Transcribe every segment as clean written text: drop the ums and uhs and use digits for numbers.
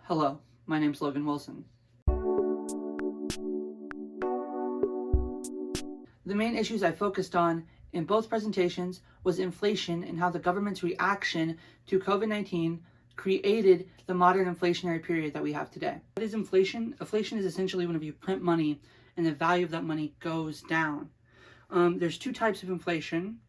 Hello, my name's Logan Wilson. The main issues I focused on in both presentations was inflation and how the government's reaction to COVID-19 created the modern inflationary period that we have today. What is inflation? Inflation is essentially whenever you print money and the value of that money goes down. There's two types of inflation.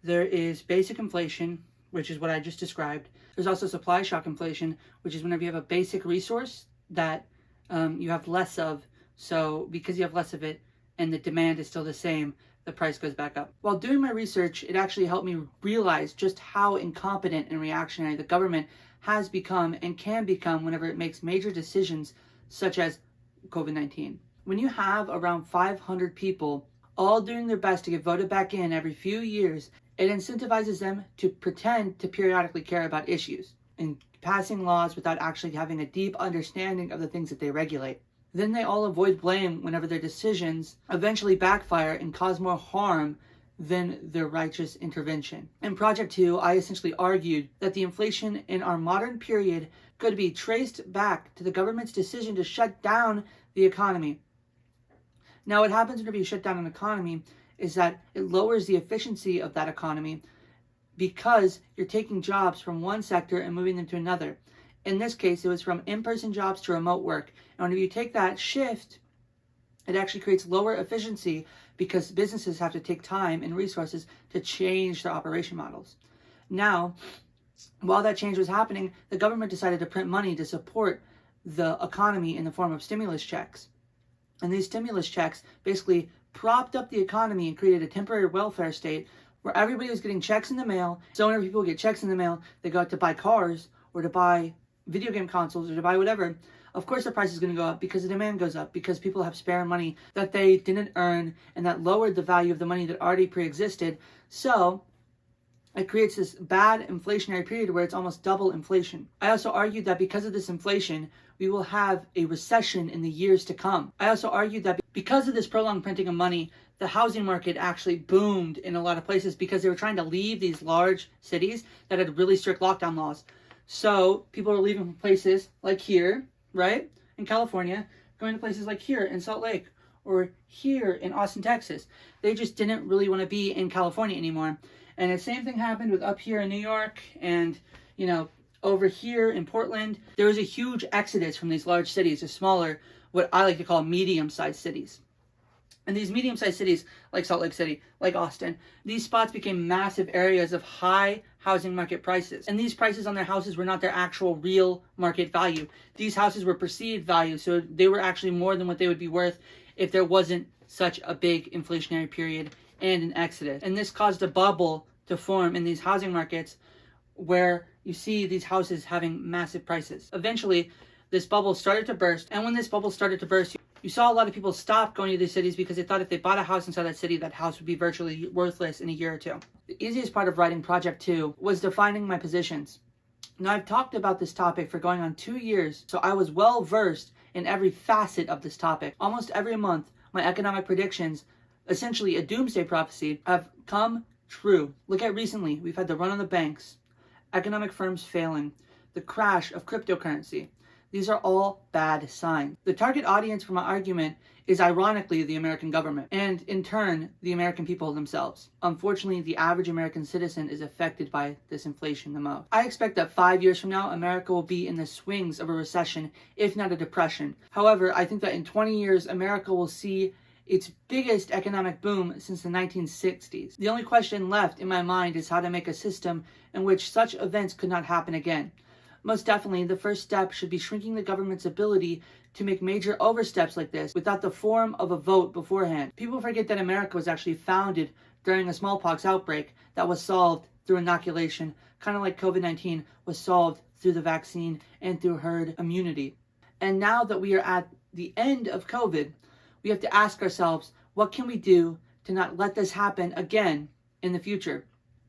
There is basic inflation, which is what I just described. There's also supply shock inflation, which is whenever you have a basic resource that you have less of. So because you have less of it and the demand is still the same, the price goes back up. While doing my research, it actually helped me realize just how incompetent and reactionary the government has become and can become whenever it makes major decisions such as COVID-19. When you have around 500 people all doing their best to get voted back in every few years, it incentivizes them to pretend to periodically care about issues and passing laws without actually having a deep understanding of the things that they regulate. Then they all avoid blame whenever their decisions eventually backfire and cause more harm than their righteous intervention. In Project 2, I essentially argued that the inflation in our modern period could be traced back to the government's decision to shut down the economy. Now, what happens whenever you shut down an economy is that it lowers the efficiency of that economy because you're taking jobs from one sector and moving them to another. In this case, it was from in-person jobs to remote work. And whenever you take that shift, it actually creates lower efficiency because businesses have to take time and resources to change their operation models. Now, while that change was happening, the government decided to print money to support the economy in the form of stimulus checks. And these stimulus checks basically propped up the economy and created a temporary welfare state where everybody was getting checks in the mail. So whenever people get checks in the mail, they go out to buy cars or to buy video game consoles or to buy whatever. Of course the price is going to go up because the demand goes up because people have spare money that they didn't earn and that lowered the value of the money that already pre-existed. So it creates this bad inflationary period where it's almost double inflation. I also argued that because of this inflation, we will have a recession in the years to come. I also argued that because of this prolonged printing of money, the housing market actually boomed in a lot of places because they were trying to leave these large cities that had really strict lockdown laws. So people are leaving places like here, right, in California, going to places like here in Salt Lake or here in Austin, Texas. They just didn't really want to be in California anymore. And the same thing happened with up here in New York and, over here in Portland. There was a huge exodus from these large cities to smaller, what I like to call medium-sized cities. And these medium-sized cities, like Salt Lake City, like Austin, these spots became massive areas of high housing market prices. And these prices on their houses were not their actual real market value. These houses were perceived value, so they were actually more than what they would be worth if there wasn't such a big inflationary period and an exodus. And this caused a bubble to form in these housing markets where you see these houses having massive prices. Eventually, this bubble started to burst. And when this bubble started to burst, you saw a lot of people stop going to these cities because they thought if they bought a house inside that city, that house would be virtually worthless in a year or two. The easiest part of writing Project 2 was defining my positions. Now, I've talked about this topic for going on 2 years, so I was well versed in every facet of this topic. Almost every month, my economic predictions, essentially a doomsday prophecy, have come true. Look at recently, we've had the run on the banks, economic firms failing, the crash of cryptocurrency. These are all bad signs. The target audience for my argument is ironically the American government, and in turn, the American people themselves. Unfortunately, the average American citizen is affected by this inflation the most. I expect that 5 years from now, America will be in the swings of a recession, if not a depression. However, I think that in 20 years, America will see its biggest economic boom since the 1960s. The only question left in my mind is how to make a system in which such events could not happen again. Most definitely, the first step should be shrinking the government's ability to make major oversteps like this without the form of a vote beforehand. People forget that America was actually founded during a smallpox outbreak that was solved through inoculation, kind of like COVID-19 was solved through the vaccine and through herd immunity. And now that we are at the end of COVID, we have to ask ourselves, what can we do to not let this happen again in the future?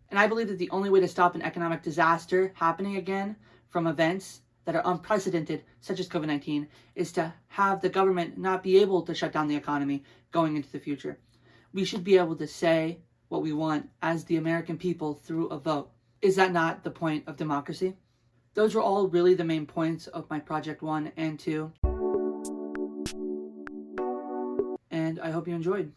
And I believe that the only way to stop an economic disaster happening again from events that are unprecedented, such as COVID-19, is to have the government not be able to shut down the economy going into the future. We should be able to say what we want as the American people through a vote. Is that not the point of democracy? those were all really the main points of my project 1 and 2. And I hope you enjoyed.